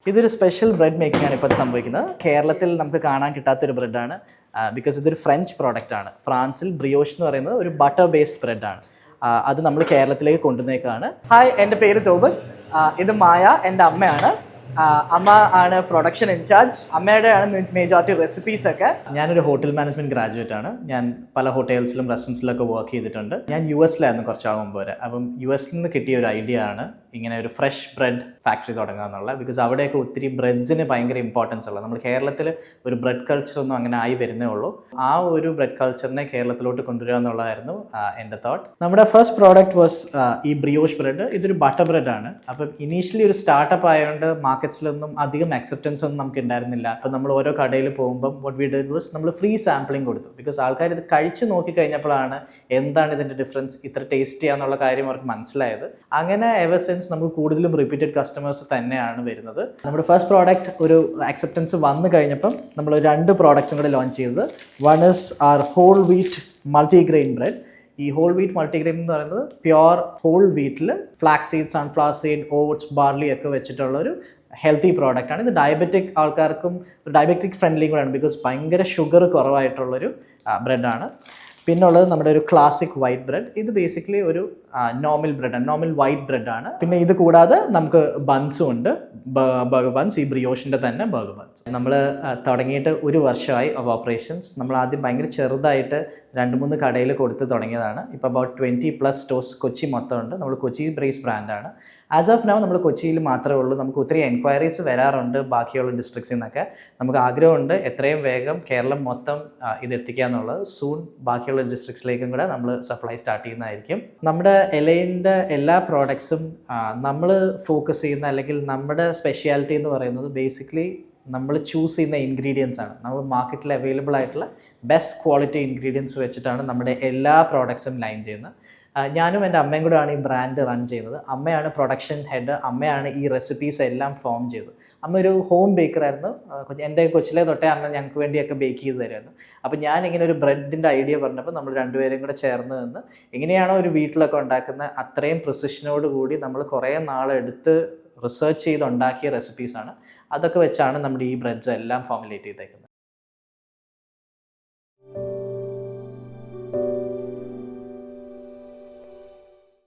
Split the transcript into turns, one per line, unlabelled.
ഇതൊരു special bread making ആണ് ഇപ്പോൾ സംഭവിക്കുന്നത്. കേരളത്തിൽ നമുക്ക് കാണാൻ കിട്ടാത്തൊരു ബ്രെഡാണ്. ബിക്കോസ് ഇതൊരു ഫ്രഞ്ച് പ്രോഡക്റ്റ് ആണ്. ഫ്രാൻസിൽ ബ്രിയോഷ് എന്ന് പറയുന്നത് ഒരു ബട്ടർ ബേസ്ഡ് ബ്രെഡാണ്. അത് നമ്മൾ കേരളത്തിലേക്ക് കൊണ്ടുവന്നേക്കാണ്. ഹായ്, എൻ്റെ പേര് തോബ്. ഇത് മായ, എൻ്റെ അമ്മയാണ്. അമ്മ ആണ് പ്രൊഡക്ഷൻ ഇൻചാർജ്. അമ്മയുടെ ആണ് മേജോറിറ്റി റെസിപ്പീസ് ഒക്കെ. ഞാനൊരു ഹോട്ടൽ മാനേജ്മെന്റ് ഗ്രാജുവേറ്റ് ആണ്. ഞാൻ പല ഹോട്ടൽസിലും റെസ്റ്റോറൻറ്റ്സിലൊക്കെ വർക്ക് ചെയ്തിട്ടുണ്ട്. ഞാൻ US-ലായിരുന്നു കുറച്ചാൾ മുമ്പ് വരെ. അപ്പം US-ൽ നിന്ന് കിട്ടിയ ഒരു ഐഡിയ ആണ് ഇങ്ങനെ ഒരു ഫ്രഷ് ബ്രെഡ് ഫാക്ടറി തുടങ്ങുക എന്നുള്ളത്. ബിക്കോസ് അവിടെയൊക്കെ ഒത്തിരി ബ്രെഡ്സിന് ഭയങ്കര ഇമ്പോർട്ടൻസ് ഉള്ളത്. നമ്മൾ കേരളത്തിൽ ഒരു ബ്രെഡ് കൾച്ചർ ഒന്നും അങ്ങനെ ആയി വരുന്നേ ഉള്ളൂ. ആ ഒരു ബ്രെഡ് കൾച്ചറിനെ കേരളത്തിലോട്ട് കൊണ്ടുവരിക എന്നുള്ളതായിരുന്നു എൻ്റെ തോട്ട്. നമ്മുടെ ഫസ്റ്റ് പ്രോഡക്റ്റ് വാസ് ഈ ബ്രിയോഷ് ബ്രെഡ്. ഇതൊരു ബട്ടർ ബ്രെഡ് ആണ്. അപ്പം ഇനീഷ്യലി ഒരു സ്റ്റാർട്ടപ്പ് ആയതുകൊണ്ട് മാർക്കറ്റ്സിലൊന്നും അധികം അക്സെപ്റ്റൻസ് ഒന്നും നമുക്ക് ഉണ്ടായിരുന്നില്ല. അപ്പം നമ്മൾ ഓരോ കടയിൽ പോകുമ്പം വാട്ട് വി ഡിഡ് വാസ് നമ്മൾ ഫ്രീ സാമ്പിളിംഗ് കൊടുത്തു. ബിക്കോസ് ആൾക്കാർ ഇത് കഴിച്ച് നോക്കി കഴിഞ്ഞപ്പോഴാണ് എന്താണ് ഇതിൻ്റെ ഡിഫറൻസ്, ഇത്ര ടേസ്റ്റ് ചെയ്യാന്നുള്ള കാര്യം അവർക്ക് മനസ്സിലായത്. അങ്ങനെ എവർ സിൻസ് നമുക്ക് കൂടുതലും റിപ്പീറ്റഡ് കസ്റ്റമേഴ്സ് തന്നെയാണ് വരുന്നത്. നമ്മുടെ ഫസ്റ്റ് പ്രോഡക്റ്റ് ഒരു അക്സെപ്റ്റൻസ് വന്നു കഴിഞ്ഞപ്പം നമ്മൾ 2 പ്രോഡക്ട്സും കൂടെ ലോഞ്ച് ചെയ്തത്. One is our whole wheat multigrain bread. ഈ ഹോൾ വീറ്റ് മൾട്ടിഗ്രെയിൻ എന്ന് പറയുന്നത് പ്യുവർ ഹോൾ വീറ്റിൽ flax seed, sunflower seed, oats, barley ഒക്കെ വെച്ചിട്ടുള്ളൊരു ഹെൽത്തി പ്രോഡക്റ്റ് ആണ്. ഇത് ഡയബറ്റിക് ആൾക്കാർക്കും ഡയബറ്റിക് ഫ്രണ്ട്ലി കൂടെയാണ്. ബിക്കോസ് ഭയങ്കര ഷുഗർ കുറവായിട്ടുള്ളൊരു ബ്രെഡാണ്. പിന്നുള്ളത് നമ്മുടെ ഒരു ക്ലാസിക് വൈറ്റ് ബ്രെഡ്. ഇത് ബേസിക്കലി ഒരു നോർമൽ ബ്രെഡാണ്, നോർമൽ വൈറ്റ് ബ്രെഡാണ്. പിന്നെ ഇത് കൂടാതെ നമുക്ക് ബൺസും ഉണ്ട്, ബർഗർ ബൺസ്, ഈ ബ്രിയോഷിൻ്റെ തന്നെ ബർഗർ ബൺസ്. നമ്മൾ തുടങ്ങിയിട്ട് 1 വർഷമായി ഓഫ് ഓപ്പറേഷൻസ്. നമ്മൾ ആദ്യം ഭയങ്കര ചെറുതായിട്ട് 2-3 കടയിൽ കൊടുത്ത് തുടങ്ങിയതാണ്. ഇപ്പോൾ അബൌട്ട് 20+ സ്റ്റോഴ്സ് കൊച്ചി മൊത്തം ഉണ്ട്. നമ്മൾ കൊച്ചി ബ്രേസ് ബ്രാൻഡാണ്. ആസ് ഓഫ് നൗ നമ്മൾ കൊച്ചിയിൽ മാത്രമേ ഉള്ളൂ. നമുക്ക് ഒത്തിരി എൻക്വയറീസ് വരാറുണ്ട് ബാക്കിയുള്ള ഡിസ്ട്രിക്ട്സിൽ നിന്നൊക്കെ. നമുക്ക് ആഗ്രഹമുണ്ട് എത്രയും വേഗം കേരളം മൊത്തം ഇത് എത്തിക്കുക എന്നുള്ളത്. സൂൺ ബാക്കിയുള്ള ഡിസ്ട്രിക്ട്സിലേക്കും കൂടെ നമ്മൾ സപ്ലൈ സ്റ്റാർട്ട് ചെയ്യുന്നതായിരിക്കും. നമ്മുടെ എലൈൻ്റെ എല്ലാ പ്രോഡക്ട്സും നമ്മൾ ഫോക്കസ് ചെയ്യുന്ന അല്ലെങ്കിൽ നമ്മുടെ സ്പെഷ്യാലിറ്റി എന്ന് പറയുന്നത് ബേസിക്കലി നമ്മൾ ചൂസ് ചെയ്യുന്ന ഇൻഗ്രീഡിയൻസ് ആണ്. നമ്മൾ മാർക്കറ്റിൽ അവൈലബിൾ ആയിട്ടുള്ള ബെസ്റ്റ് ക്വാളിറ്റി ഇൻഗ്രീഡിയൻസ് വെച്ചിട്ടാണ് നമ്മുടെ എല്ലാ പ്രോഡക്ട്സും ലൈൻ ചെയ്യുന്നത്. ഞാനും എൻ്റെ അമ്മയും കൂടെയാണ് ഈ ബ്രാൻഡ് റൺ ചെയ്യുന്നത്. അമ്മയാണ് പ്രൊഡക്ഷൻ ഹെഡ്. അമ്മയാണ് ഈ റെസിപ്പീസ് എല്ലാം ഫോം ചെയ്തത്. അമ്മ ഒരു ഹോം ബേക്കറായിരുന്നു. എൻ്റെ കൊച്ചിലെ തൊട്ടേ അമ്മ ഞങ്ങൾക്ക് വേണ്ടിയൊക്കെ ബേക്ക് ചെയ്ത് തരുമായിരുന്നു. അപ്പോൾ ഞാനിങ്ങനെ ഒരു ബ്രെഡിൻ്റെ ഐഡിയ പറഞ്ഞപ്പോൾ നമ്മൾ 2 പേരും കൂടെ ചേർന്ന് നിന്ന് എങ്ങനെയാണോ ഒരു വീട്ടിലൊക്കെ ഉണ്ടാക്കുന്ന അത്രയും പ്രിസിഷനോട് കൂടി നമ്മൾ കുറേ നാളെടുത്ത് റിസർച്ച് ചെയ്ത് ഉണ്ടാക്കിയ റെസിപ്പീസാണ്. അതൊക്കെ വെച്ചാണ് നമ്മുടെ ഈ ബ്രെഡ്സ് എല്ലാം ഫോർമുലേറ്റ് ചെയ്തേക്കുന്നത്.